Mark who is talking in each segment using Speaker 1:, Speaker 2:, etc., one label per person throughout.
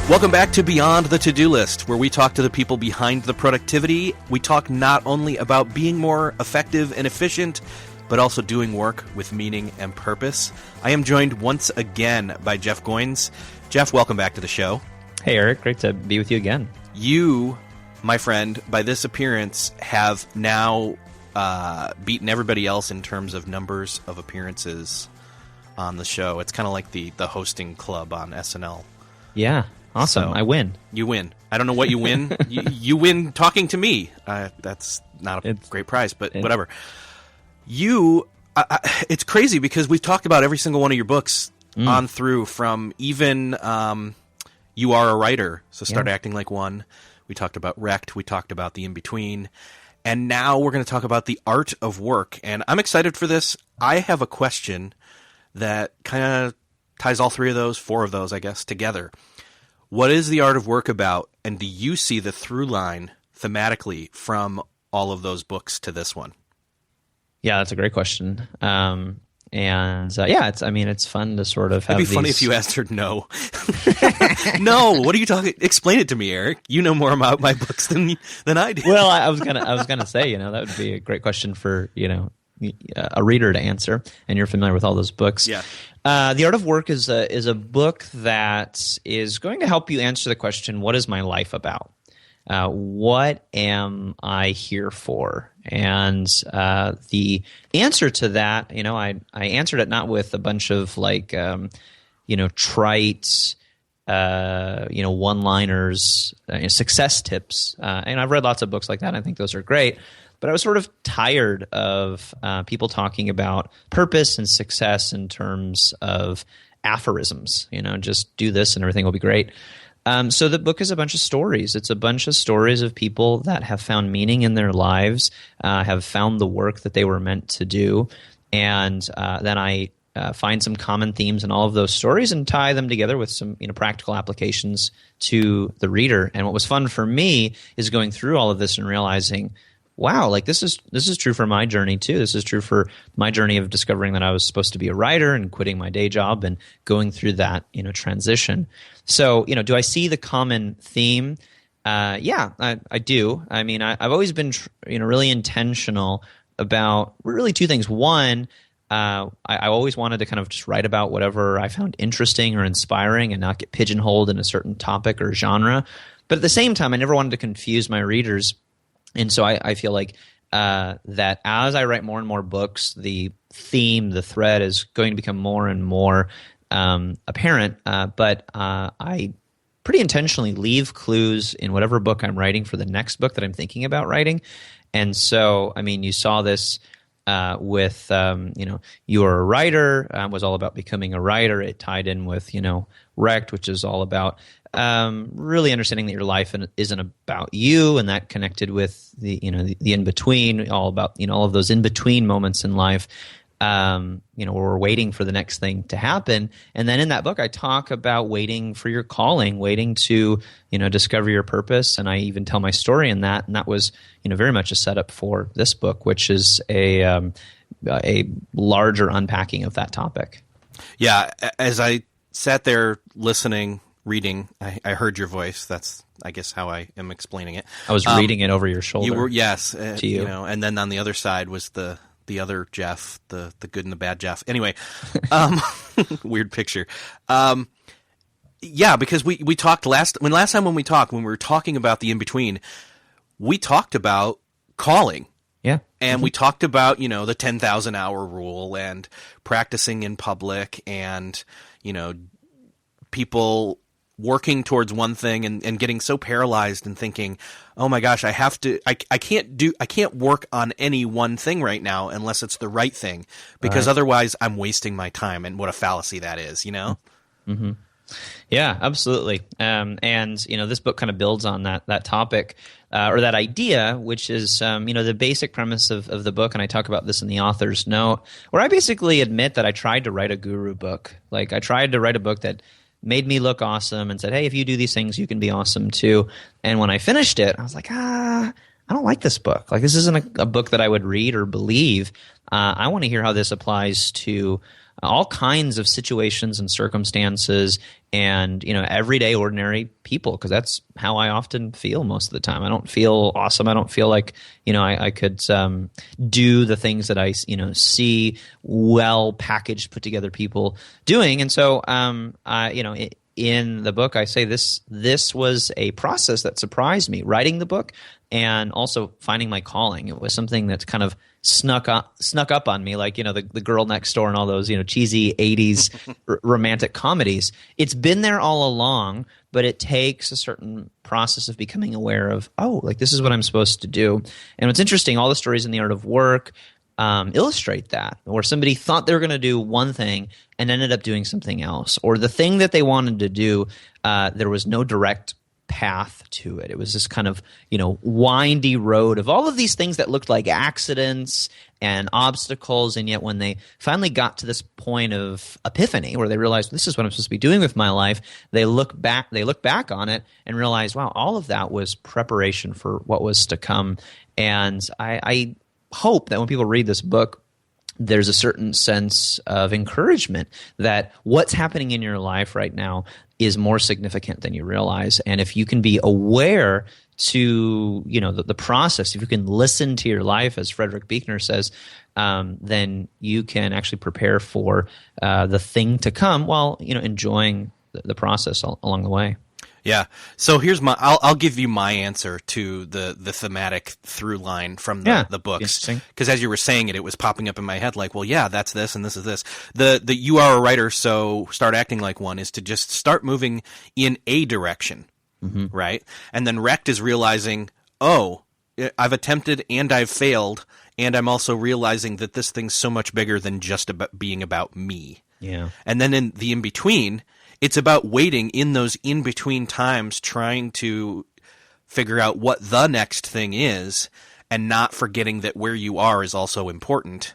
Speaker 1: Welcome back to Beyond the To-Do List, where we talk to the people behind the productivity. We talk not only about being more effective and efficient, but also doing work with meaning and purpose. I am joined once again by Jeff Goins. Jeff, welcome back to the show.
Speaker 2: Hey, Eric. Great to be with you again.
Speaker 1: You, my friend, by this appearance, have now beaten everybody else in terms of numbers of appearances on the show. It's kind of like the hosting club on SNL.
Speaker 2: Yeah. Awesome.
Speaker 1: So,
Speaker 2: I win.
Speaker 1: You win. I don't know what you win. you win talking to me. That's not a great prize, but whatever. It's crazy because we've talked about every single one of your books on through, from even You Are a Writer, so Start Acting Like One. We talked about Wrecked. We talked about The In-Between. And now we're going to talk about The Art of Work. And I'm excited for this. I have a question that kind of ties all four of those, I guess, together. What is The Art of Work about, and do you see the through line thematically from all of those books to this one?
Speaker 2: Yeah, that's a great question. It's fun to sort of have
Speaker 1: It'd be funny if you answered no. No, what are you talking? Explain it to me, Eric. You know more about my books than I do.
Speaker 2: Well, I was gonna say, that would be a great question for, a reader to answer, and you're familiar with all those books.
Speaker 1: Yeah.
Speaker 2: The Art of Work is a book that is going to help you answer the question, what is my life about? What am I here for? And the answer to that, I answered it not with a bunch of trite, one-liners, success tips. And I've read lots of books like that. And I think those are great. But I was sort of tired of people talking about purpose and success in terms of aphorisms. Just do this and everything will be great. So the book is a bunch of stories. It's a bunch of stories of people that have found meaning in their lives, have found the work that they were meant to do, and then I find some common themes in all of those stories and tie them together with some practical applications to the reader. And what was fun for me is going through all of this and realizing, wow, this is true for my journey too. This is true for my journey of discovering that I was supposed to be a writer and quitting my day job and going through that, transition. So, do I see the common theme? Yeah, I do. I mean, I've always been, really intentional about really two things. One, I always wanted to kind of just write about whatever I found interesting or inspiring and not get pigeonholed in a certain topic or genre. But at the same time, I never wanted to confuse my readers. And so I feel like that as I write more and more books, the theme, the thread is going to become more and more apparent. But I pretty intentionally leave clues in whatever book I'm writing for the next book that I'm thinking about writing. And so, you saw this with, You Are a Writer was all about becoming a writer. It tied in with, Wrecked, which is all about really understanding that your life isn't about you, and that connected with the in-between, all about, all of those in-between moments in life, where we're waiting for the next thing to happen. And then in that book, I talk about waiting for your calling, waiting to, discover your purpose. And I even tell my story in that. And that was, very much a setup for this book, which is a larger unpacking of that topic.
Speaker 1: Yeah. As I sat there listening, reading, I heard your voice. That's, I guess, how I am explaining it.
Speaker 2: I was reading it over your shoulder.
Speaker 1: You were, yes.
Speaker 2: To you.
Speaker 1: And then on the other side was the other Jeff, the good and the bad Jeff. Anyway, weird picture. Yeah, because we talked last time when we were talking about the in-between, we talked about calling.
Speaker 2: Yeah.
Speaker 1: And we talked about, the 10,000 hour rule and practicing in public and, people working towards one thing and getting so paralyzed and thinking, oh my gosh, I can't work on any one thing right now unless it's the right thing, because otherwise I'm wasting my time. And what a fallacy that is,
Speaker 2: Mm-hmm. Yeah, absolutely. And this book kind of builds on that topic or that idea, which is the basic premise of the book. And I talk about this in the author's note, where I basically admit that I tried to write a guru book. Like, I tried to write a book that made me look awesome and said, hey, if you do these things, you can be awesome too. And when I finished it, I was like, I don't like this book. Like, this isn't a book that I would read or believe. I want to hear how this applies to all kinds of situations and circumstances and, everyday ordinary people, because that's how I often feel most of the time. I don't feel awesome. I don't feel like, I could do the things that I, see well packaged, put together people doing. And so, in the book, I say this was a process that surprised me, writing the book and also finding my calling. It was something that's kind of snuck up on me, like, the girl next door and all those, cheesy 80s romantic comedies. It's been there all along, but it takes a certain process of becoming aware of, like, this is what I'm supposed to do. And what's interesting, all the stories in The Art of Work illustrate that, where somebody thought they were going to do one thing and ended up doing something else, or the thing that they wanted to do, there was no direct path to it. It was this kind of, windy road of all of these things that looked like accidents and obstacles. And yet when they finally got to this point of epiphany where they realized this is what I'm supposed to be doing with my life, they look back on it and realize, wow, all of that was preparation for what was to come. And I hope that when people read this book, there's a certain sense of encouragement that what's happening in your life right now is more significant than you realize. And if you can be aware to, the process, if you can listen to your life, as Frederick Buechner says, then you can actually prepare for the thing to come while, enjoying the process along the way.
Speaker 1: Yeah. So here's I'll give you my answer to the thematic through line from the books. Because as you were saying it was popping up in my head like, well, yeah, that's this and this is this. The you are a writer, so start acting like one is to just start moving in a direction, right? And then Wrecked is realizing, I've attempted and I've failed, and I'm also realizing that this thing's so much bigger than just being about me.
Speaker 2: Yeah.
Speaker 1: And then in the in-between, it's about waiting in those in-between times, trying to figure out what the next thing is and not forgetting that where you are is also important.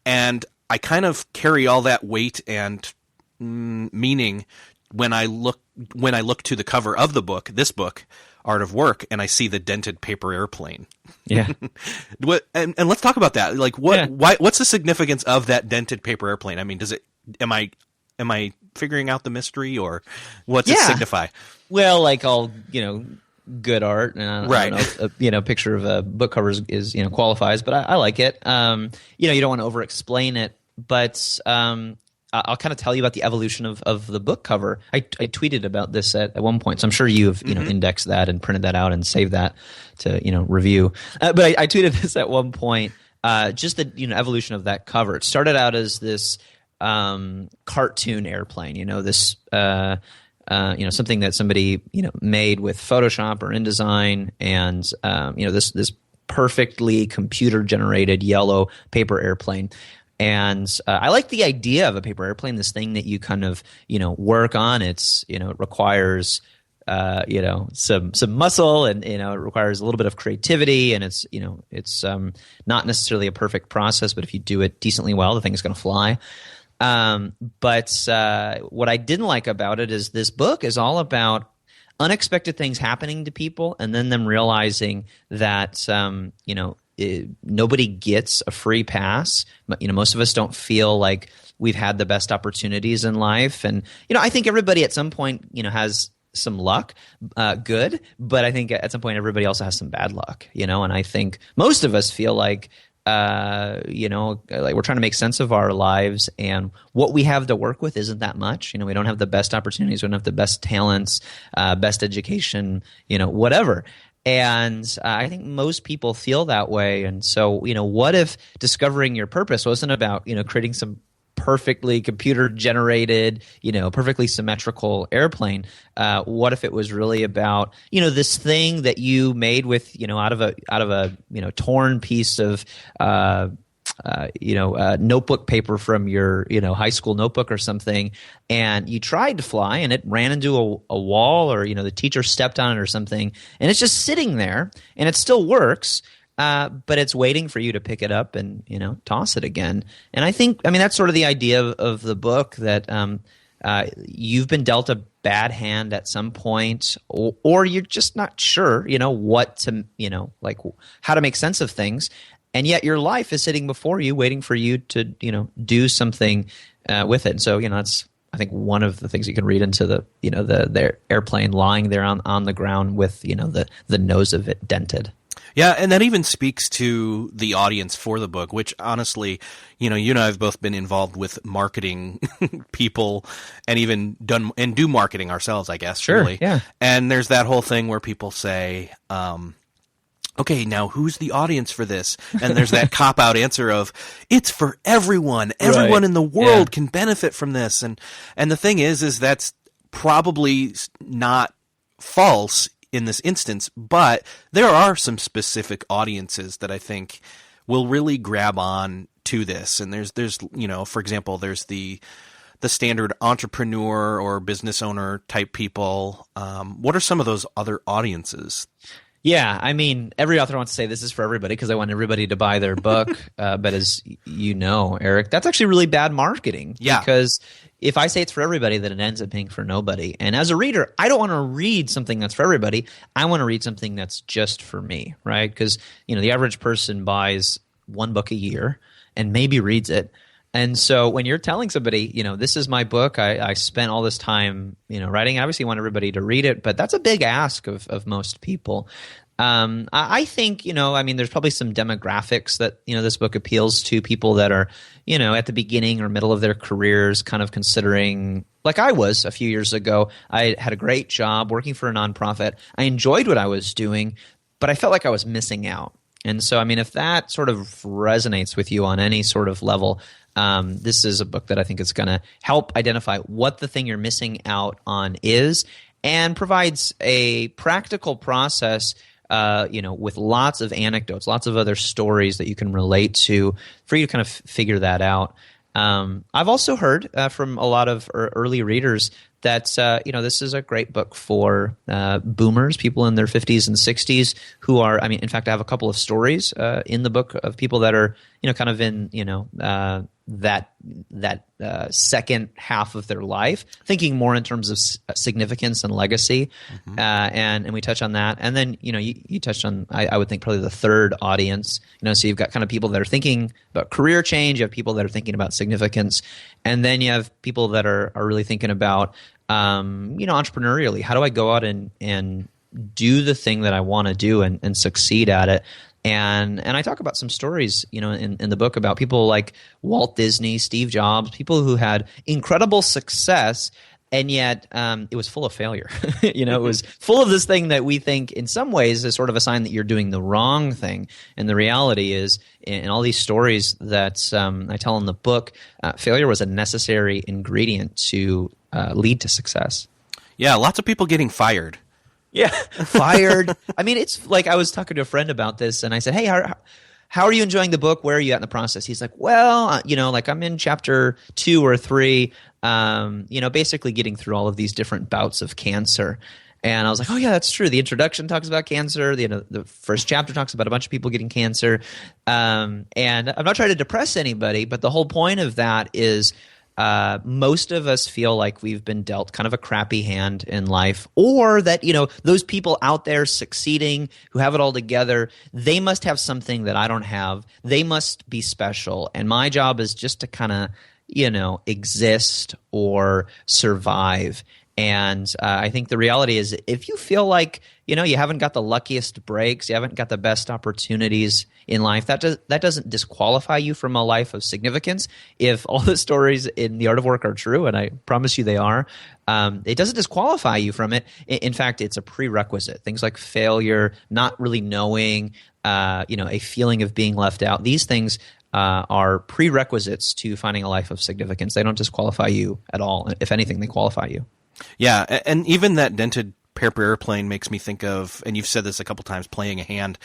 Speaker 1: And I kind of carry all that weight and meaning when I look to the cover of the book, this book, Art of Work, and I see the dented paper airplane.
Speaker 2: Yeah.
Speaker 1: and let's talk about that. Like, what's the significance of that dented paper airplane? I mean, am I figuring out the mystery, or what's it signify?
Speaker 2: Well, like all, good art, and I don't know, a picture of a book cover is qualifies, but I like it. You don't want to over explain it, but I'll kind of tell you about the evolution of the book cover. I tweeted about this at one point, so I'm sure you've indexed that and printed that out and saved that to review. But I tweeted this at one point, just the evolution of that cover. It started out as this cartoon airplane, this something that somebody made with Photoshop or InDesign, and this perfectly computer generated yellow paper airplane. And I like the idea of a paper airplane, this thing that you kind of work on. It's it requires some muscle, and it requires a little bit of creativity, and it's not necessarily a perfect process, but if you do it decently well, the thing is going to fly. But what I didn't like about it is this book is all about unexpected things happening to people, and then them realizing that nobody gets a free pass. Most of us don't feel like we've had the best opportunities in life, and I think everybody at some point has some luck, good, but I think at some point everybody also has some bad luck, and I think most of us feel like like we're trying to make sense of our lives, and what we have to work with isn't that much. We don't have the best opportunities, we don't have the best talents, best education, whatever. And I think most people feel that way. And so, what if discovering your purpose wasn't about, creating some perfectly computer generated, perfectly symmetrical airplane? What if it was really about, this thing that you made with, out of a torn piece of, notebook paper from your, high school notebook or something, and you tried to fly and it ran into a wall, or, the teacher stepped on it or something, and it's just sitting there and it still works. But it's waiting for you to pick it up and, toss it again. And I think, that's sort of the idea of the book, that you've been dealt a bad hand at some point, or you're just not sure, what to, like how to make sense of things. and yet your life is sitting before you, waiting for you to do something with it. So that's, I think, one of the things you can read into the airplane lying there on the ground with the nose of it dented.
Speaker 1: Yeah, and that even speaks to the audience for the book, which honestly, you and I have both been involved with marketing people and even do marketing ourselves, I guess.
Speaker 2: Sure,
Speaker 1: really.
Speaker 2: yeah.
Speaker 1: And there's that whole thing where people say, okay, now who's the audience for this? And there's that cop-out answer of, it's for everyone. Everyone
Speaker 2: right.
Speaker 1: in the world can benefit from this. And the thing is that's probably not false in this instance, but there are some specific audiences that I think will really grab on to this. And there's for example, there's the standard entrepreneur or business owner type people. What are some of those other audiences?
Speaker 2: Yeah, I mean, every author wants to say this is for everybody because I want everybody to buy their book. But as you know, Eric, that's actually really bad marketing.
Speaker 1: Yeah.
Speaker 2: Because if I say it's for everybody, then it ends up being for nobody. And as a reader, I don't want to read something that's for everybody. I want to read something that's just for me, right? Because the average person buys one book a year and maybe reads it. And so when you're telling somebody, this is my book, I spent all this time, writing, I obviously want everybody to read it, but that's a big ask of most people. I think, there's probably some demographics that, this book appeals to, people that are, at the beginning or middle of their careers, kind of considering, like I was a few years ago. I had a great job working for a nonprofit. I enjoyed what I was doing, but I felt like I was missing out. And so, if that sort of resonates with you on any sort of level, this is a book that I think is going to help identify what the thing you're missing out on is, and provides a practical process, with lots of anecdotes, lots of other stories that you can relate to for you to kind of figure that out. I've also heard from a lot of early readers that this is a great book for boomers, people in their 50s and 60s who are, in fact, I have a couple of stories in the book of people that are, kind of in, that second half of their life, thinking more in terms of significance and legacy. Mm-hmm. And we touch on that. And then, you touched on, I would think, probably the third audience, so you've got kind of people that are thinking about career change, you have people that are thinking about significance, and then you have people that are really thinking about, entrepreneurially, how do I go out and do the thing that I want to do and succeed at it? And I talk about some stories, in the book about people like Walt Disney, Steve Jobs, people who had incredible success, and yet it was full of failure. It was full of this thing that we think in some ways is sort of a sign that you're doing the wrong thing. And the reality is, in all these stories that I tell in the book, failure was a necessary ingredient to lead to success.
Speaker 1: Yeah, lots of people getting fired.
Speaker 2: Yeah, fired. It's like I was talking to a friend about this, and I said, hey, how are you enjoying the book? Where are you at in the process? He's like, well, like I'm in chapter 2 or 3, basically getting through all of these different bouts of cancer. And I was like, oh, yeah, that's true. The introduction talks about cancer. The first chapter talks about a bunch of people getting cancer. And I'm not trying to depress anybody, but the whole point of that is most of us feel like we've been dealt kind of a crappy hand in life, or that, those people out there succeeding who have it all together, they must have something that I don't have. They must be special. And my job is just to kind of, exist or survive. And I think the reality is, if you feel like, you haven't got the luckiest breaks, you haven't got the best opportunities in life, that doesn't disqualify you from a life of significance. If all the stories in The Art of Work are true, and I promise you they are, it doesn't disqualify you from it. In fact, it's a prerequisite. Things like failure, not really knowing, a feeling of being left out, these things are prerequisites to finding a life of significance. They don't disqualify you at all. If anything, they qualify you.
Speaker 1: Yeah, and even that dented paper airplane makes me think of, and you've said this a couple times, playing a hand,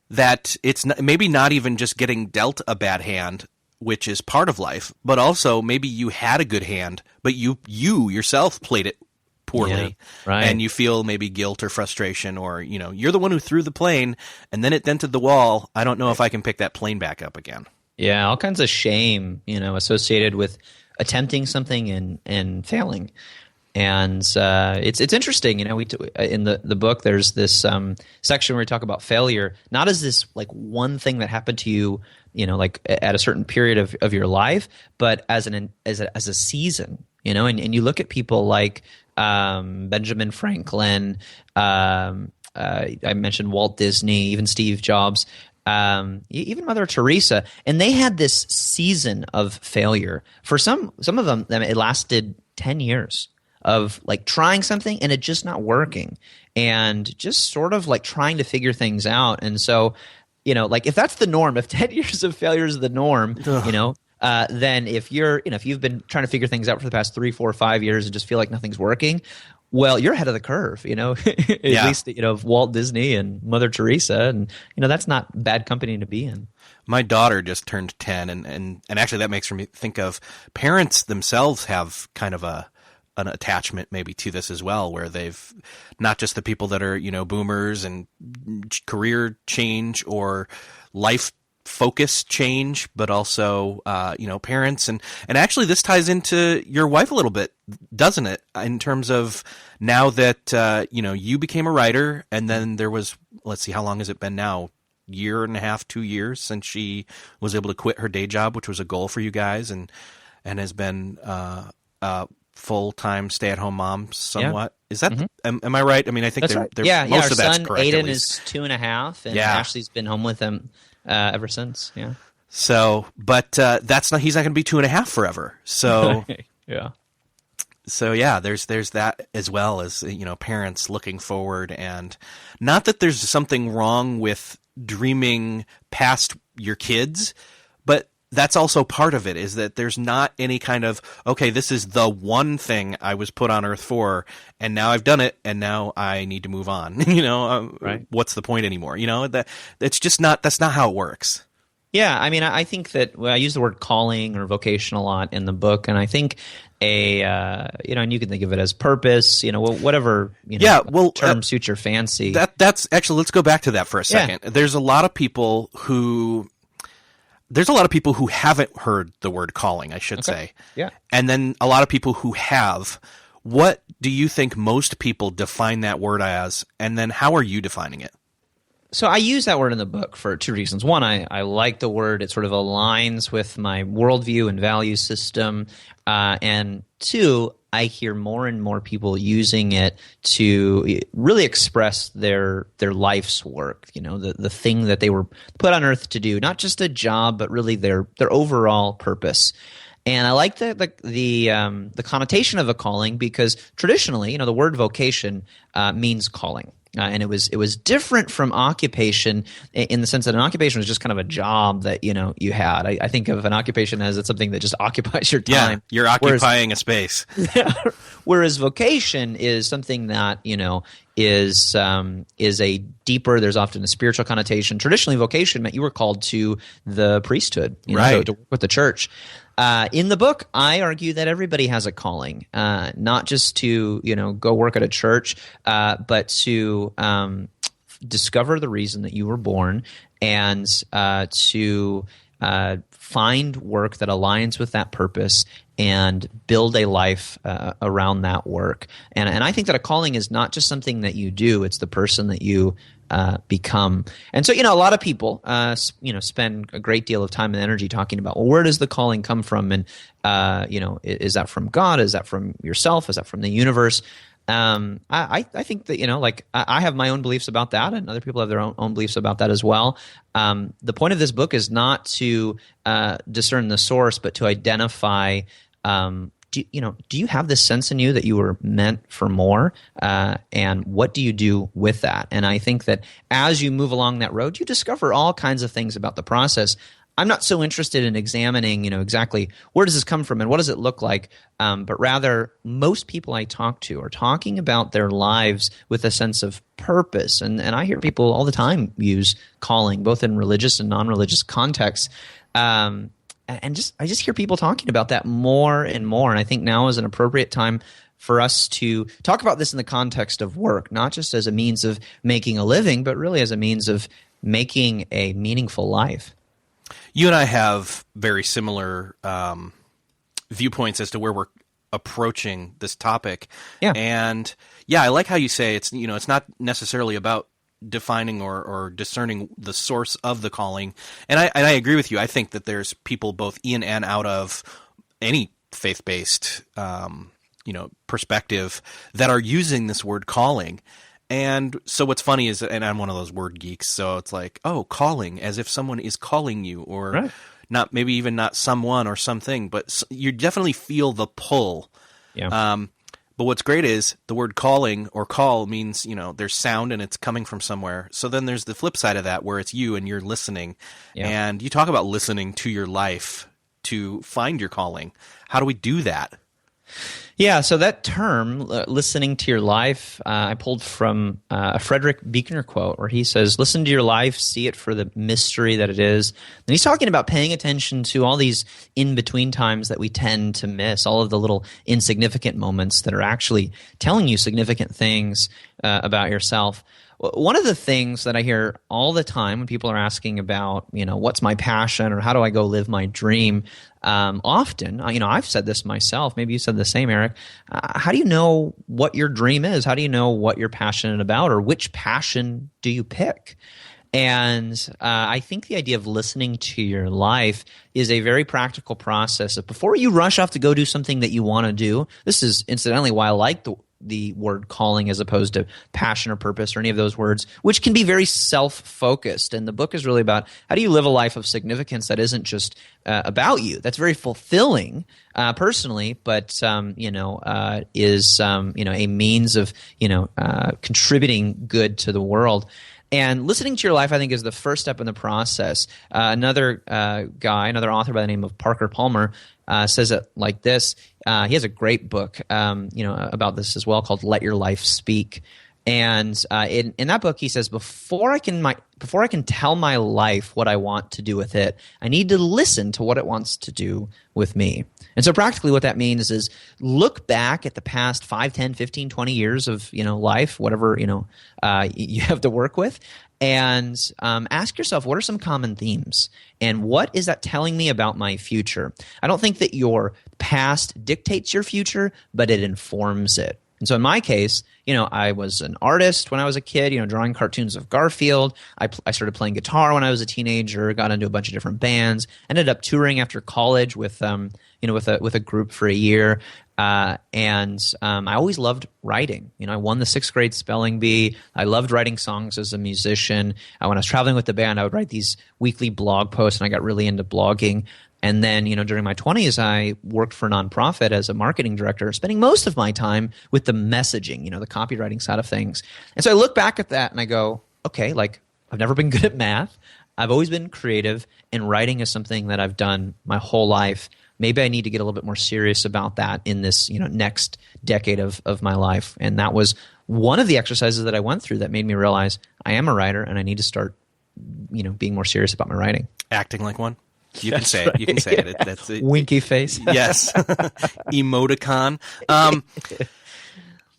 Speaker 1: that it's maybe not even just getting dealt a bad hand, which is part of life, but also maybe you had a good hand, but you yourself played it poorly,
Speaker 2: right.
Speaker 1: And you feel maybe guilt or frustration, or you're the one who threw the plane and then it dented the wall. I don't know if I can pick that plane back up again.
Speaker 2: Yeah, all kinds of shame, associated with attempting something and failing. And it's interesting, in the book there's this section where we talk about failure not as this like one thing that happened to you, like at a certain period of your life, but as a season, and you look at people like Benjamin Franklin, I mentioned Walt Disney, even Steve Jobs, even Mother Teresa, and they had this season of failure. For some of them, it lasted 10 years of like trying something and it just not working, and just sort of like trying to figure things out. And so, like if that's the norm, if 10 years of failure is the norm, then if you've been trying to figure things out for the past 3, 4, 5 years and just feel like nothing's working, well, you're ahead of the curve, at least, Walt Disney and Mother Teresa, and, that's not bad company to be in.
Speaker 1: My daughter just turned 10, and actually that makes me think of parents themselves have kind of an attachment maybe to this as well, where they've not just the people that are, boomers and career change or life focus change, but also, parents. And actually this ties into your wife a little bit, doesn't it? In terms of now that, you became a writer, and then there was, let's see, how long has it been now? Year and a half, 2 years since she was able to quit her day job, which was a goal for you guys, and has been, full-time stay-at-home mom somewhat. Yeah. Is that, am I right? I mean, I think
Speaker 2: right.
Speaker 1: Most of that's
Speaker 2: son,
Speaker 1: correct.
Speaker 2: Aiden is 2.5, and Ashley's been home with him ever since. Yeah.
Speaker 1: So, but he's not going to be 2.5 forever. So,
Speaker 2: yeah.
Speaker 1: So there's that as well as, parents looking forward, and not that there's something wrong with dreaming past your kids, but that's also part of it, is that there's not any kind of, okay, this is the one thing I was put on earth for, and now I've done it, and now I need to move on. Right. What's the point anymore? That's not how it works.
Speaker 2: Yeah, I mean, I think that I use the word calling or vocation a lot in the book, and I think and you can think of it as purpose, whatever, term suits your fancy.
Speaker 1: That's actually, let's go back to that for a second. Yeah. There's a lot of people who haven't heard the word calling, I should say.
Speaker 2: Yeah.
Speaker 1: And then a lot of people who have. What do you think most people define that word as? And then how are you defining it?
Speaker 2: So I use that word in the book for 2 reasons. One, I like the word. It sort of aligns with my worldview and value system. And 2, I hear more and more people using it to really express their life's work, the thing that they were put on earth to do, not just a job, but really their overall purpose. And I like the connotation of a calling, because traditionally, the word vocation means calling. And it was different from occupation in the sense that an occupation was just kind of a job that you had. I think of an occupation as it's something that just occupies your time.
Speaker 1: Yeah, you're occupying a space.
Speaker 2: Whereas vocation is something that is a deeper. There's often a spiritual connotation. Traditionally, vocation meant you were called to the priesthood,
Speaker 1: right,
Speaker 2: to work with the church. In the book, I argue that everybody has a calling, not just to go work at a church, but to discover the reason that you were born, and to find work that aligns with that purpose and build a life around that work. And I think that a calling is not just something that you do; it's the person that you become. And so, a lot of people, spend a great deal of time and energy talking about, well, where does the calling come from? And, is that from God? Is that from yourself? Is that from the universe? I think that, I have my own beliefs about that, and other people have their own beliefs about that as well. The point of this book is not to discern the source, but to identify, do you have this sense in you that you were meant for more? And what do you do with that? And I think that as you move along that road, you discover all kinds of things about the process. I'm not so interested in examining, exactly where does this come from and what does it look like, but rather most people I talk to are talking about their lives with a sense of purpose. And I hear people all the time use calling, both in religious and non-religious contexts. I just hear people talking about that more and more. And I think now is an appropriate time for us to talk about this in the context of work, not just as a means of making a living, but really as a means of making a meaningful life. You
Speaker 1: and I have very similar viewpoints as to where we're approaching this topic.
Speaker 2: Yeah.
Speaker 1: And I like how you say it's not necessarily about defining or discerning the source of the calling. And I agree with you. I think that there's people both in and out of any faith-based, perspective that are using this word calling. And so what's funny is, and I'm one of those word geeks, so it's like, oh, calling, as if someone is calling you, or
Speaker 2: right.
Speaker 1: not, maybe even not someone or something, but you definitely feel the pull.
Speaker 2: Yeah.
Speaker 1: But what's great is the word calling or call means, there's sound and it's coming from somewhere. So then there's the flip side of that where it's you and you're listening. Yeah. And you talk about listening to your life to find your calling. How do we do that?
Speaker 2: Yeah, so that term, listening to your life, I pulled from a Frederick Buechner quote where he says, listen to your life, see it for the mystery that it is. And he's talking about paying attention to all these in-between times that we tend to miss, all of the little insignificant moments that are actually telling you significant things about yourself. One of the things that I hear all the time when people are asking about, what's my passion or how do I go live my dream, often, I've said this myself, maybe you said the same, Eric, how do you know what your dream is? How do you know what you're passionate about, or which passion do you pick? And I think the idea of listening to your life is a very practical process of before you rush off to go do something that you want to do. This is incidentally why I like the word calling as opposed to passion or purpose or any of those words, which can be very self-focused. And the book is really about how do you live a life of significance that isn't just about you. That's very fulfilling personally, but is a means of contributing good to the world. And listening to your life, I think, is the first step in the process. Another author by the name of Parker Palmer, says it like this. He has a great book, about this as well, called "Let Your Life Speak." And in that book, he says, before I can tell my life what I want to do with it, I need to listen to what it wants to do with me. And so practically what that means is look back at the past 5, 10, 15, 20 years of, life, whatever, you have to work with, and ask yourself, what are some common themes? And what is that telling me about my future? I don't think that your past dictates your future, but it informs it. And so in my case, I was an artist when I was a kid, drawing cartoons of Garfield. I started playing guitar when I was a teenager, got into a bunch of different bands, ended up touring after college with a group for a year. And I always loved writing. I won the 6th grade spelling bee. I loved writing songs as a musician. When I was traveling with the band, I would write these weekly blog posts, and I got really into blogging. And then, during my 20s, I worked for a nonprofit as a marketing director, spending most of my time with the messaging, the copywriting side of things. And so I look back at that and I go, okay, I've never been good at math. I've always been creative, and writing is something that I've done my whole life. Maybe I need to get a little bit more serious about that in this, next decade of my life. And that was one of the exercises that I went through that made me realize I am a writer and I need to start, being more serious about my writing.
Speaker 1: Acting like one. You can say it. You can say it. That's it.
Speaker 2: Winky face.
Speaker 1: Yes. Emoticon.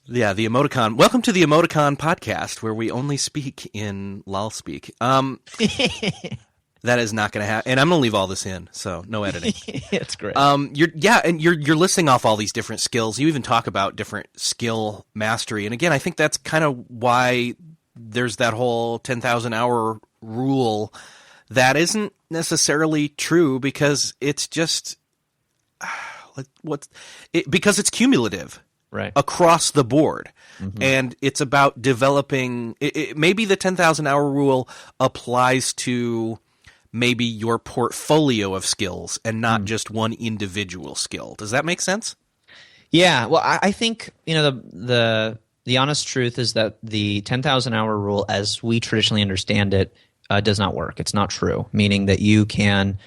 Speaker 1: Yeah, the emoticon. Welcome to the Emoticon podcast, where we only speak in lol speak. That is not going to happen, and I'm going to leave all this in, so no editing.
Speaker 2: It's great.
Speaker 1: You're listing off all these different skills. You even talk about different skill mastery, and again, I think that's kind of why there's that whole 10,000 hour rule. That isn't necessarily true because it's just because it's cumulative,
Speaker 2: right,
Speaker 1: across the board, and it's about developing. Maybe the 10,000 hour rule applies to maybe your portfolio of skills and not just one individual skill. Does that make sense?
Speaker 2: Yeah. Well, I think the honest truth is that the 10,000 hour rule, as we traditionally understand it, does not work. It's not true, meaning that you can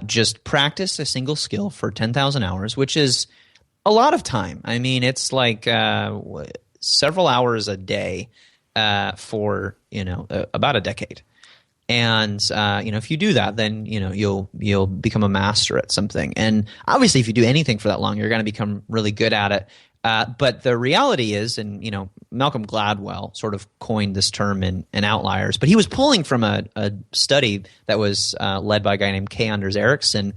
Speaker 2: just practice a single skill for 10,000 hours, which is a lot of time. I mean, it's like several hours a day for about a decade. And if you do that, then you'll become a master at something. And obviously, if you do anything for that long, you're going to become really good at it. But the reality is, and Malcolm Gladwell sort of coined this term in Outliers, but he was pulling from a study that was led by a guy named K. Anders Ericsson.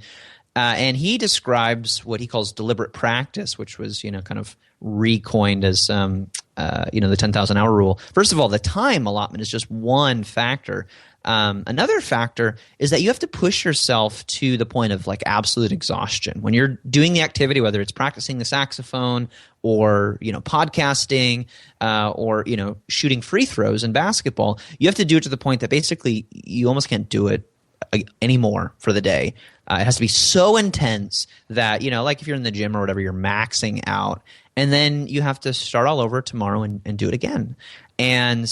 Speaker 2: And he describes what he calls deliberate practice, which was, kind of recoined as, the 10,000 hour rule. First of all, the time allotment is just one factor. Another factor is that you have to push yourself to the point of like absolute exhaustion. When you're doing the activity, whether it's practicing the saxophone or, podcasting, or, shooting free throws in basketball, you have to do it to the point that basically you almost can't do it anymore for the day. It has to be so intense that, like if you're in the gym or whatever, you're maxing out. And then you have to start all over tomorrow and do it again. And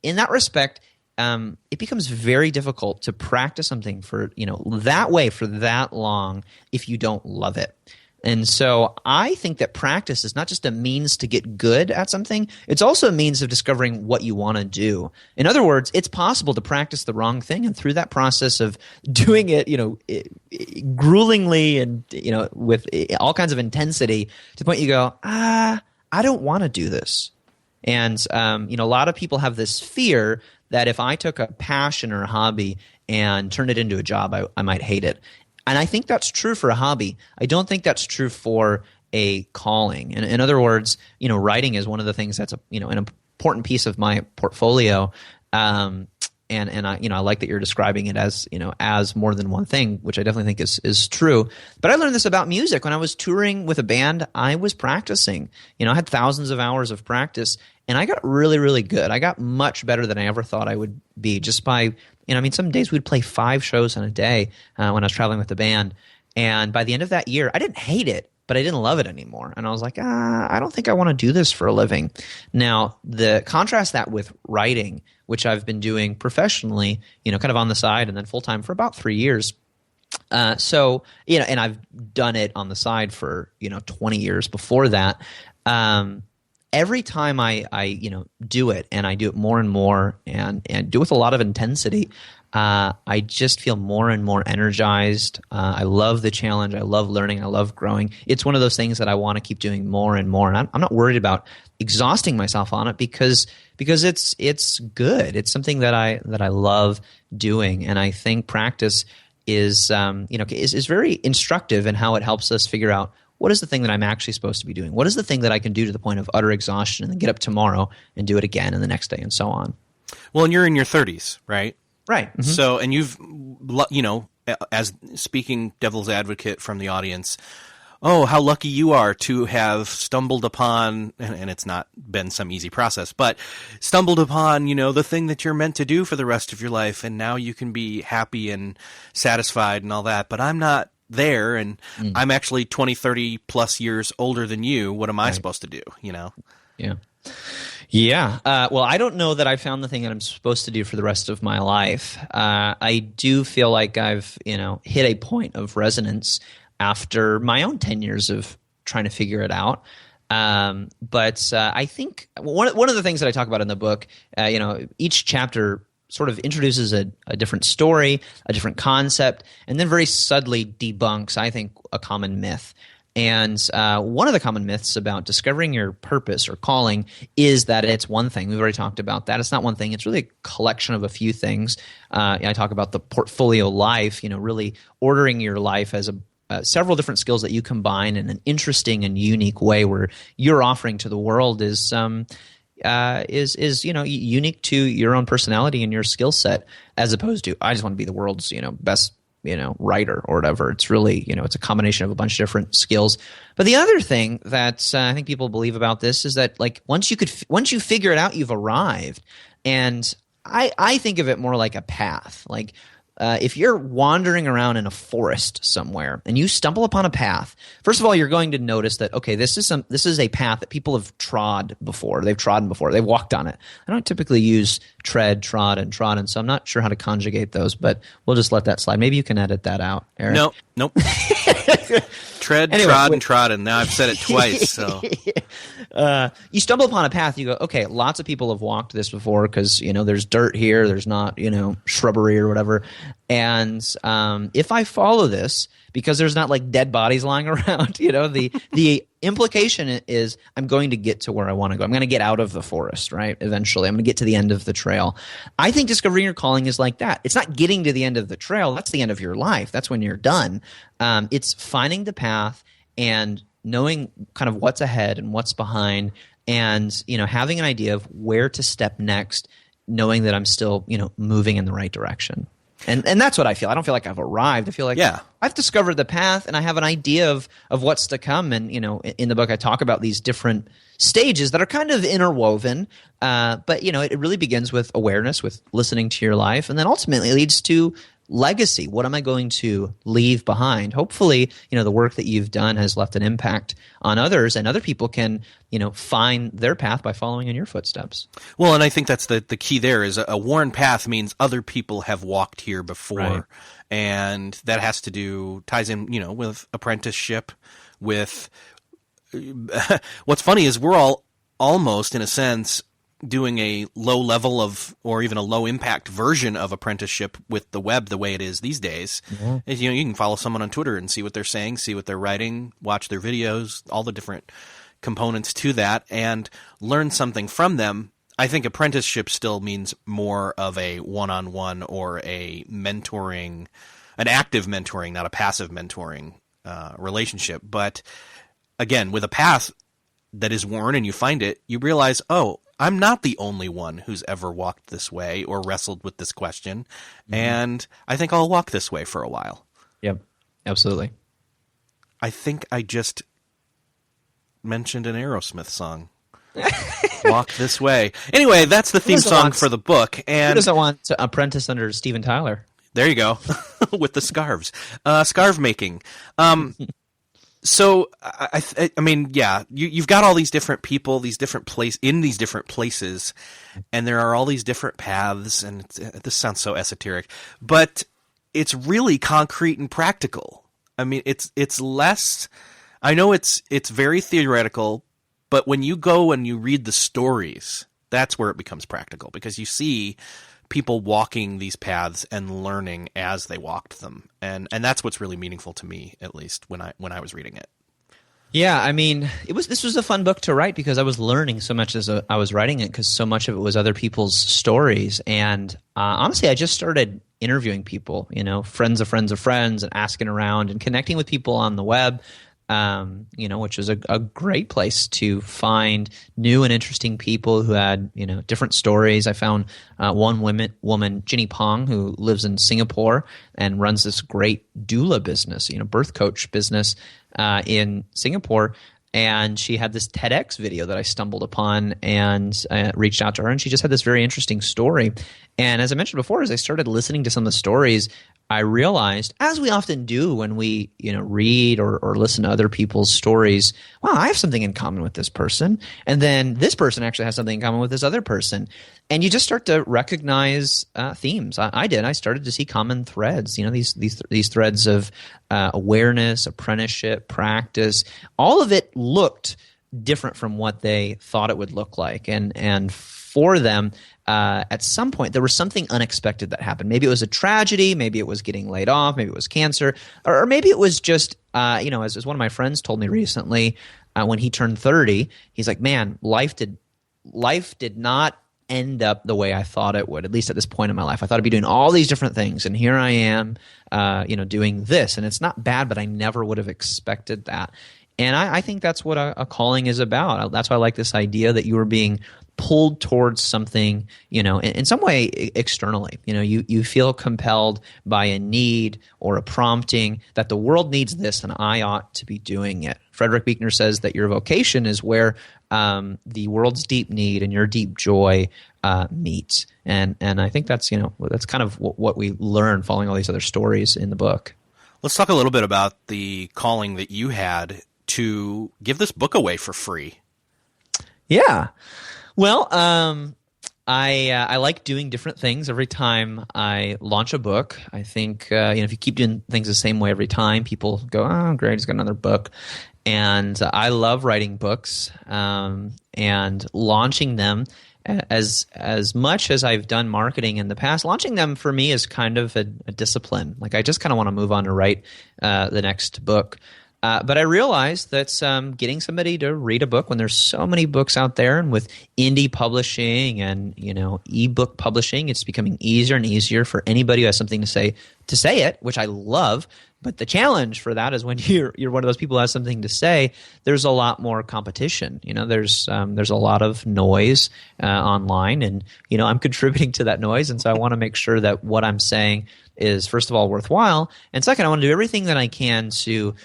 Speaker 2: in that respect, it becomes very difficult to practice something for, that way for that long if you don't love it. And so I think that practice is not just a means to get good at something, it's also a means of discovering what you want to do. In other words, it's possible to practice the wrong thing, and through that process of doing it, gruelingly and, with all kinds of intensity, to the point you go, I don't want to do this. And, a lot of people have this fear that if I took a passion or a hobby and turned it into a job, I might hate it. And I think that's true for a hobby. I don't think that's true for a calling. And in other words, writing is one of the things that's an important piece of my portfolio. And I like that you're describing it as as more than one thing, which I definitely think is true. But I learned this about music when I was touring with a band. I was practicing. I had thousands of hours of practice, and I got really, really good. I got much better than I ever thought I would be just by some days we'd play 5 shows in a day when I was traveling with the band. And by the end of that year, I didn't hate it, but I didn't love it anymore. And I was like, I don't think I want to do this for a living. Now, contrast that with writing, which I've been doing professionally, kind of on the side and then full-time for about 3 years. And I've done it on the side for, 20 years before that. Every time I do it, and I do it more and more and do it with a lot of intensity, I just feel more and more energized. I love the challenge. I love learning. I love growing. It's one of those things that I want to keep doing more and more. And I'm not worried about exhausting myself on it because it's good. It's something that I love doing. And I think practice is very instructive in how it helps us figure out what is the thing that I'm actually supposed to be doing? What is the thing that I can do to the point of utter exhaustion and then get up tomorrow and do it again and the next day and so on?
Speaker 1: Well, and you're in your 30s, right?
Speaker 2: Right. Mm-hmm.
Speaker 1: So, and you've, as speaking devil's advocate from the audience, how lucky you are to have stumbled upon, and it's not been some easy process, but stumbled upon, the thing that you're meant to do for the rest of your life, and now you can be happy and satisfied and all that. But I'm not there, and I'm actually 20, 30 plus years older than you. What am I supposed to do,
Speaker 2: Yeah. Well, I don't know that I found the thing that I'm supposed to do for the rest of my life. I do feel like I've, hit a point of resonance after my own 10 years of trying to figure it out. But I think one of the things that I talk about in the book, each chapter sort of introduces a different story, a different concept, and then very subtly debunks, I think, a common myth. And one of the common myths about discovering your purpose or calling is that it's one thing. We've already talked about that. It's not one thing. It's really a collection of a few things. I talk about the portfolio life, really ordering your life as several different skills that you combine in an interesting and unique way where your offering to the world is unique to your own personality and your skill set, as opposed to I just want to be the world's best writer or whatever. It's really it's a combination of a bunch of different skills. But the other thing that I think people believe about this is that like once you figure it out, you've arrived. And I think of it more like a path. Like if you're wandering around in a forest somewhere and you stumble upon a path, first of all, you're going to notice that, okay, this is a path that people have trod before. They've trodden before. They've walked on it. I don't typically use tread, trod, and trodden, so I'm not sure how to conjugate those, but we'll just let that slide. Maybe you can edit that out, Eric.
Speaker 1: Nope. Tread, anyway, trod, and trodden. Now I've said it twice. So
Speaker 2: you stumble upon a path. You go, okay, lots of people have walked this before because there's dirt here. There's not shrubbery or whatever. And if I follow this, because there's not like dead bodies lying around, you know, the implication is I'm going to get to where I want to go. I'm going to get out of the forest, right? Eventually, I'm going to get to the end of the trail. I think discovering your calling is like that. It's not getting to the end of the trail. That's the end of your life. That's when you're done. It's finding the path and knowing kind of what's ahead and what's behind, and, you know, having an idea of where to step next, knowing that I'm still, you know, moving in the right direction. And that's what I feel. I don't feel like I've arrived. I feel like I've discovered the path and I have an idea of what's to come. And, you know, in the book I talk about these different stages that are kind of interwoven. But, you know, it really begins with awareness, with listening to your life, and then ultimately leads to legacy. What am I going to leave behind? Hopefully, you know, the work that you've done has left an impact on others, and other people can, you know, find their path by following in your footsteps.
Speaker 1: Well, and I think that's the key there is a worn path means other people have walked here before. Right. And that ties in, you know, with apprenticeship, with what's funny is we're all almost, in a sense, doing a low level of, or even a low impact version of apprenticeship with the web the way it is these days. Mm-hmm. You know, you can follow someone on Twitter and see what they're saying, see what they're writing, watch their videos, all the different components to that, and learn something from them. I think apprenticeship still means more of a one-on-one or a mentoring, an active mentoring, not a passive mentoring relationship. But again, with a path that is worn and you find it, you realize, oh, I'm not the only one who's ever walked this way or wrestled with this question, and I think I'll walk this way for a while.
Speaker 2: Yep, absolutely.
Speaker 1: I think I just mentioned an Aerosmith song. Walk This Way. Anyway, that's the theme song for the book. And
Speaker 2: who doesn't want to apprentice under Steven Tyler?
Speaker 1: There you go, with the scarves. Scarf making. So, I mean, yeah, you've got all these different people, these different places, and there are all these different paths, and this sounds so esoteric, but it's really concrete and practical. I mean, it's less, I know it's very theoretical, but when you go and you read the stories, that's where it becomes practical, because you see people walking these paths and learning as they walked them. And that's what's really meaningful to me, at least when I was reading it.
Speaker 2: Yeah, I mean, this was a fun book to write because I was learning so much as I was writing it, because so much of it was other people's stories. And honestly, I just started interviewing people, you know, friends of friends of friends, and asking around and connecting with people on the web. You know, which was a great place to find new and interesting people who had, you know, different stories. I found one woman, Ginny Pong, who lives in Singapore and runs this great doula business, you know, birth coach business in Singapore. And she had this TEDx video that I stumbled upon and reached out to her, and she just had this very interesting story. And as I mentioned before, as I started listening to some of the stories, I realized, as we often do when we, you know, read or listen to other people's stories, wow, I have something in common with this person. And then this person actually has something in common with this other person. And you just start to recognize themes. I did. I started to see common threads, you know, these threads of awareness, apprenticeship, practice. All of it looked different from what they thought it would look like. And for them, at some point, there was something unexpected that happened. Maybe it was a tragedy. Maybe it was getting laid off. Maybe it was cancer. Or maybe it was just, you know, as one of my friends told me recently, when he turned 30, he's like, man, life did not end up the way I thought it would, at least at this point in my life. I thought I'd be doing all these different things, and here I am, you know, doing this. And it's not bad, but I never would have expected that. And I think that's what a calling is about. That's why I like this idea that you are being pulled towards something, you know, in some way externally. You know, you feel compelled by a need or a prompting that the world needs this and I ought to be doing it. Frederick Buechner says that your vocation is where the world's deep need and your deep joy meet. And I think that's, you know, that's kind of what we learn following all these other stories in the book.
Speaker 1: Let's talk a little bit about the calling that you had to give this book away for free.
Speaker 2: Yeah. Well, I like doing different things every time I launch a book. I think, you know, if you keep doing things the same way every time, people go, oh, great, he's got another book. And I love writing books and launching them as much as I've done marketing in the past, launching them for me is kind of a discipline. Like I just kind of want to move on to write the next book. But I realized that getting somebody to read a book when there's so many books out there, and with indie publishing and ebook publishing, it's becoming easier and easier for anybody who has something to say it, which I love. But the challenge for that is when you're one of those people who has something to say, there's a lot more competition. There's a lot of noise online, and I'm contributing to that noise, and so I want to make sure that what I'm saying is, first of all, worthwhile, and second, I want to do everything that I can to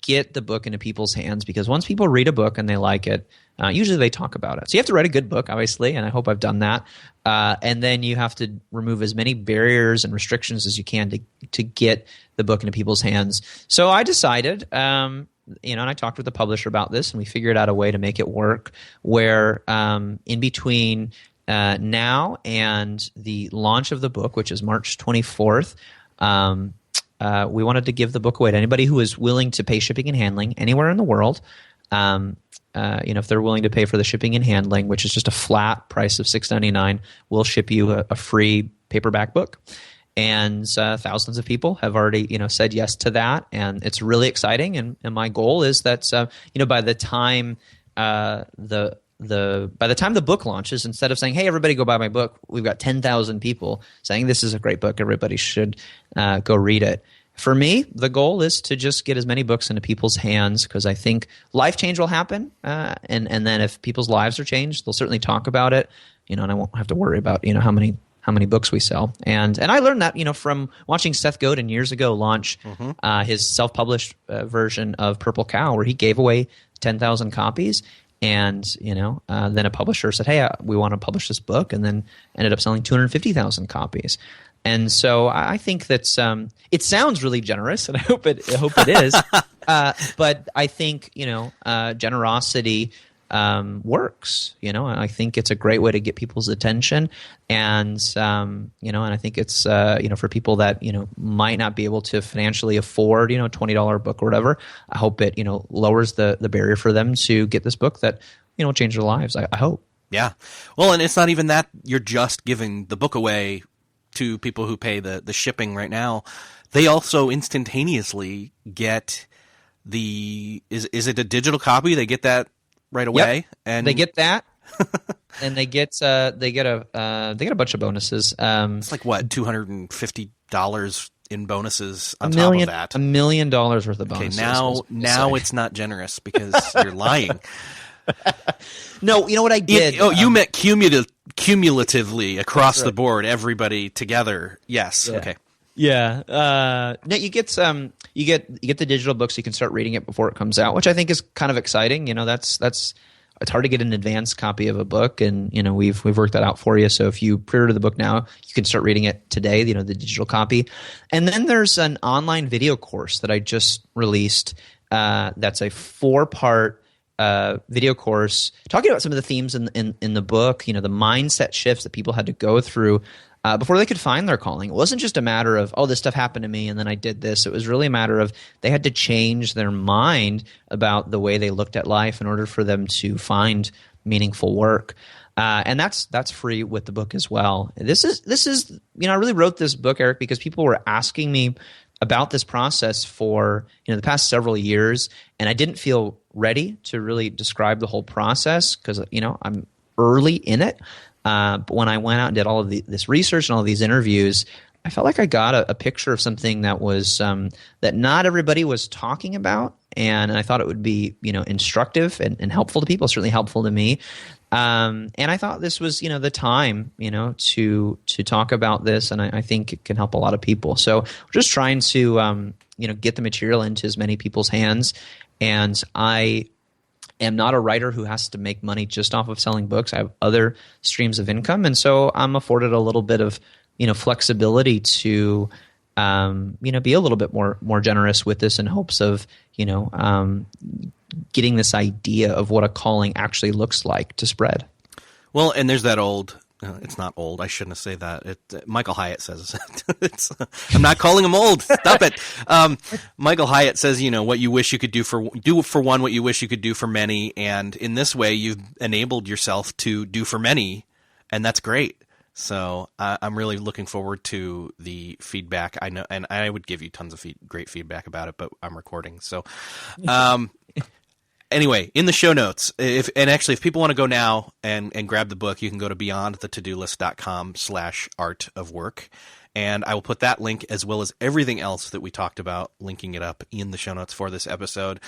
Speaker 2: get the book into people's hands, because once people read a book and they like it, usually they talk about it. So you have to write a good book, obviously, and I hope I've done that. And then you have to remove as many barriers and restrictions as you can to get the book into people's hands. So I decided, and I talked with the publisher about this, and we figured out a way to make it work where in between now and the launch of the book, which is March 24th, we wanted to give the book away to anybody who is willing to pay shipping and handling anywhere in the world. If they're willing to pay for the shipping and handling, which is just a flat price of $6.99, we'll ship you a free paperback book. And thousands of people have already said yes to that, and it's really exciting. And my goal is that by the time the book launches, instead of saying, "Hey, everybody, go buy my book," we've got 10,000 people saying this is a great book. Everybody should go read it. For me, the goal is to just get as many books into people's hands, because I think life change will happen, and then if people's lives are changed, they'll certainly talk about it. And I won't have to worry about how many books we sell. And I learned that from watching Seth Godin years ago launch his self-published version of Purple Cow, where he gave away 10,000 copies. And then a publisher said, "Hey, we want to publish this book," and then ended up selling 250,000 copies. And so I think that it sounds really generous, and I hope it is. But I think generosity works. I think it's a great way to get people's attention, and and I think it's for people that might not be able to financially afford a $20 book or whatever. I hope it lowers the barrier for them to get this book that will change their lives. I hope.
Speaker 1: Yeah. Well, and it's not even that you're just giving the book away to people who pay the shipping right now. They also instantaneously get is it a digital copy? They get that right away.
Speaker 2: Yep.
Speaker 1: And
Speaker 2: they get that. And they get a bunch of bonuses.
Speaker 1: It's like what, $250 in bonuses on top of that.
Speaker 2: $1 million worth of bonuses.
Speaker 1: Okay, now it's not generous because you're lying.
Speaker 2: No, you know what I did?
Speaker 1: You meant cumulatively across the board, everybody together. Yes.
Speaker 2: Yeah.
Speaker 1: Okay.
Speaker 2: Yeah. No, you get the digital book, so you can start reading it before it comes out, which I think is kind of exciting. That's it's hard to get an advanced copy of a book, and we've worked that out for you. So if you pre-order the book now, you can start reading it today. The digital copy, and then there's an online video course that I just released. That's a 4-part video course talking about some of the themes in the book. The mindset shifts that people had to go through before they could find their calling. It wasn't just a matter of, oh, this stuff happened to me and then I did this. It was really a matter of they had to change their mind about the way they looked at life in order for them to find meaningful work. And that's free with the book as well. This is I really wrote this book, Eric, because people were asking me about this process for the past several years, and I didn't feel ready to really describe the whole process because I'm early in it. But when I went out and did all of this research and all of these interviews, I felt like I got a picture of something that was that not everybody was talking about, and I thought it would be instructive and helpful to people. Certainly helpful to me. And I thought this was the time to talk about this, and I think it can help a lot of people. So we're just trying to get the material into as many people's hands. And I am not a writer who has to make money just off of selling books. I have other streams of income, and so I'm afforded a little bit of flexibility to be a little bit more generous with this in hopes of getting this idea of what a calling actually looks like to spread.
Speaker 1: Well, and there's that old It's not old. I shouldn't have said that. Michael Hyatt says it's. I'm not calling him old. Stop it. Michael Hyatt says, what you wish you could do for one, what you wish you could do for many, and in this way, you've enabled yourself to do for many, and that's great. So I'm really looking forward to the feedback. I know, and I would give you tons of great feedback about it, but I'm recording, so. Anyway, in the show notes, if people want to go now and grab the book, you can go to beyondthetodolist.com/art-of-work. And I will put that link as well as everything else that we talked about, linking it up in the show notes for this episode,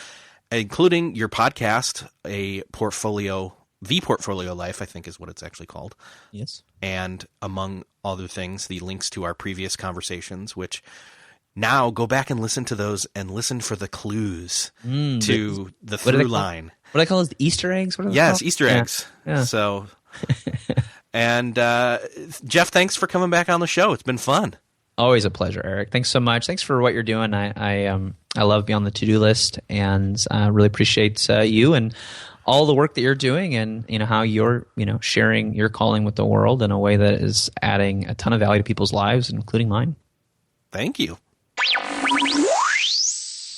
Speaker 1: including your podcast, the Portfolio Life, I think is what it's actually called.
Speaker 2: Yes.
Speaker 1: And among other things, the links to our previous conversations, which... Now go back and listen to those and listen for the clues to the through line.
Speaker 2: What I call is the Easter eggs? What are
Speaker 1: yes,
Speaker 2: called?
Speaker 1: Easter eggs. Yeah. So, and Jeff, thanks for coming back on the show. It's been fun.
Speaker 2: Always a pleasure, Eric. Thanks so much. Thanks for what you're doing. I love Beyond the To-Do List, and really appreciate you and all the work that you're doing, and how you're sharing your calling with the world in a way that is adding a ton of value to people's lives, including mine.
Speaker 1: Thank you.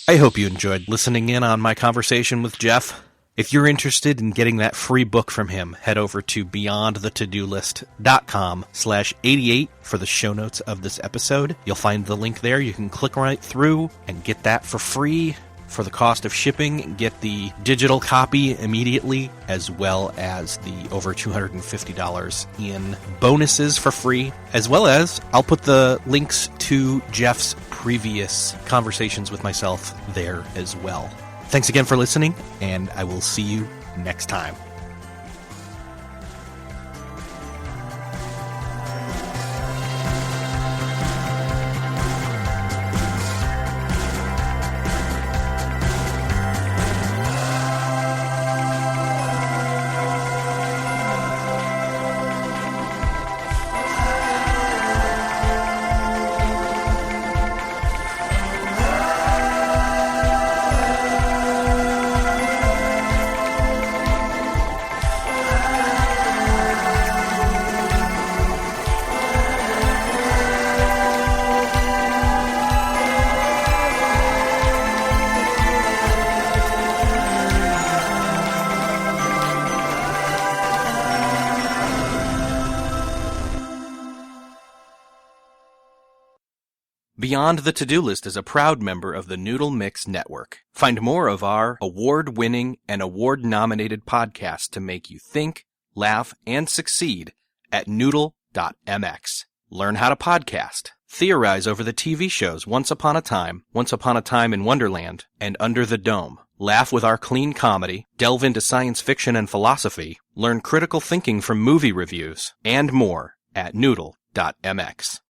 Speaker 1: I hope you enjoyed listening in on my conversation with Jeff. If you're interested in getting that free book from him, head over to beyondthetodolist.com/88 for the show notes of this episode. You'll find the link there. You can click right through and get that for free. For the cost of shipping, get the digital copy immediately, as well as the over $250 in bonuses for free, as well as I'll put the links to Jeff's previous conversations with myself there as well. Thanks again for listening, and I will see you next time. Beyond the To-Do List is a proud member of the Noodle.mx Network. Find more of our award-winning and award-nominated podcasts to make you think, laugh, and succeed at Noodle.mx. Learn how to podcast. Theorize over the TV shows Once Upon a Time in Wonderland, and Under the Dome. Laugh with our clean comedy, delve into science fiction and philosophy, learn critical thinking from movie reviews, and more at Noodle.mx.